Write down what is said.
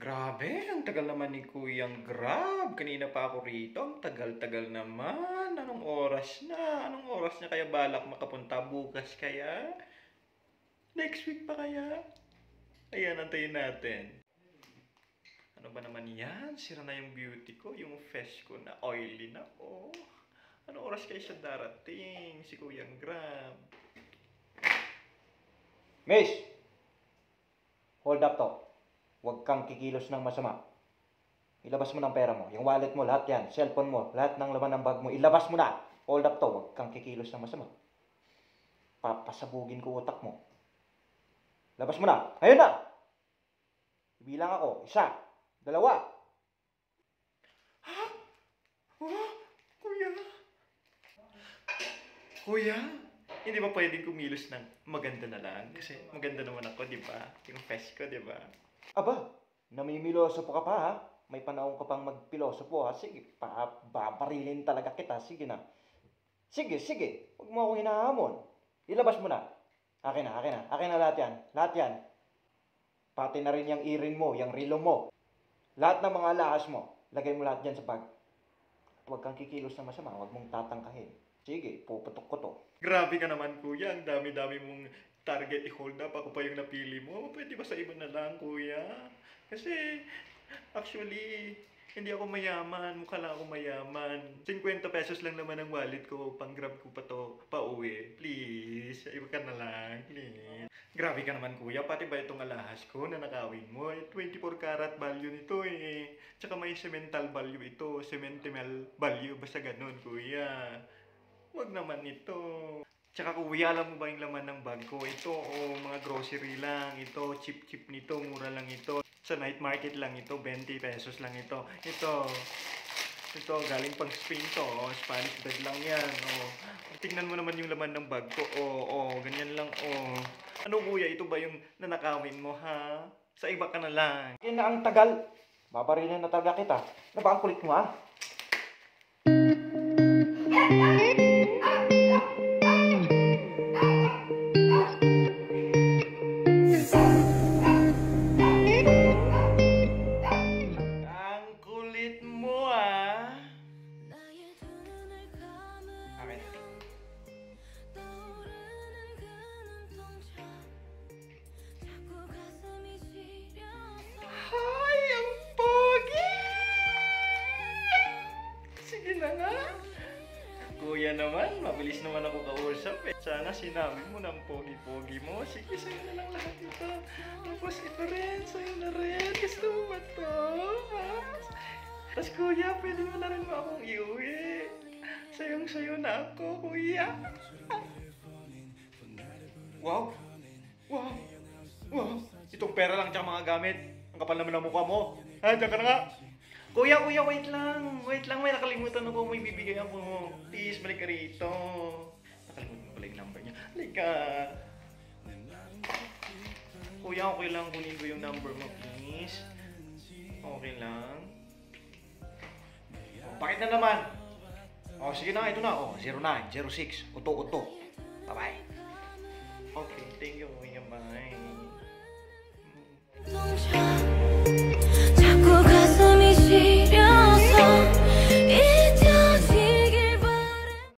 Grabe, ang tagal naman ni Kuyang Grab. Kanina pa ako rito. Ang tagal-tagal naman. Anong oras na? Anong oras na kaya balak makapunta? Bukas kaya? Next week pa kaya? Ayan, antayin natin. Ano ba naman yan? Sira na yung beauty ko. Yung face ko na oily na. Oh. Anong oras kaya siya darating? Si Kuyang Grab. Miss! Hold up to. Huwag kang kikilos ng masama. Ilabas mo ng pera mo. Yung wallet mo, lahat yan. Cellphone mo, lahat ng laman ng bag mo. Ilabas mo na. Hold up to. Huwag kang kikilos ng masama. Papasabugin ko utak mo. Labas mo na. Ayun na! Bilang ako. 1, 2. Ha? Oh, Kuya? Kuya? Hindi ba pwedeng kumilos ng maganda na lang? Kasi maganda naman ako, di ba? Yung face ko, di ba? Aba, namimilosopo ka pa ha? May panahon ka pang magpilosopo ha? Sige, babarilin talaga kita. Sige na. Sige. Huwag mo akong hinahamon. Ilabas mo na. Akin na. Akin na lahat yan. Lahat yan. Pati na rin yung earring mo, yung relo mo. Lahat ng mga alahas mo. Lagay mo lahat dyan sa bag. Huwag kang kikilos na masama. Huwag mong tatangkahin. Sige, puputok ko to. Grabe ka naman, Kuya. Ang dami-dami mong target i-hold up. Ako pa yung napili mo. Pwede ba sa iba na lang, Kuya? Kasi, actually, hindi ako mayaman. Mukha lang ako mayaman. 50 pesos lang naman ang wallet ko. Pang-grab ko pa to. Pa-uwi. Please. Iba ka na lang. Please. Grabe ka naman, Kuya. Pati ba itong alahas ko na nakawin mo? 24 karat value nito eh. Tsaka may cemental value ito. Cemental value. Basta ganun, Kuya. Wag naman ito. Tsaka Kuya, alam mo ba yung laman ng bag ko? Ito, mga grocery lang. Ito, cheap nito. Mura lang ito. Sa night market lang ito. 20 pesos lang ito. Ito, galing pang Spain to. Spanish bag lang yan. Tingnan mo naman yung laman ng bag ko. Ganyan lang. Ano Kuya, ito ba yung nanakawin mo, ha? Sa iba ka na lang. Yan na ang tagal. Babarilin na talaga kita. Ano ba ang kulit mo ha? Ang kulit mo, ah. Akin. Hay, ang pogi! Sige na nga. Kuya naman, mabilis naman ako kausap eh. Sana sinabi mo ng pogi-pogi mo. Sige, sa'yo na lang lahat ito. Tapos ito rin, sa'yo na rin. Gusto mo ba ito? Tapos kuya, pwede mo na rin ba akong iuwi? Sayong-sayo na ako, kuya. Wow! Itong pera lang tsaka mga gamit. Ang kapal naman ng mukha mo. Diyan ka na nga. Kuya, wait lang. May nakalimutan ako. May bibigay ako. Please, balik ka rito. Nakalimutan ko pala yung number niya. Halika. Kuya, okay lang. Kunin ko yung number mo, please. Okay lang. Bakit na naman? Sige na. Ito na. 0906. Uto. Bye-bye. Okay, thank you, kuya. Bye.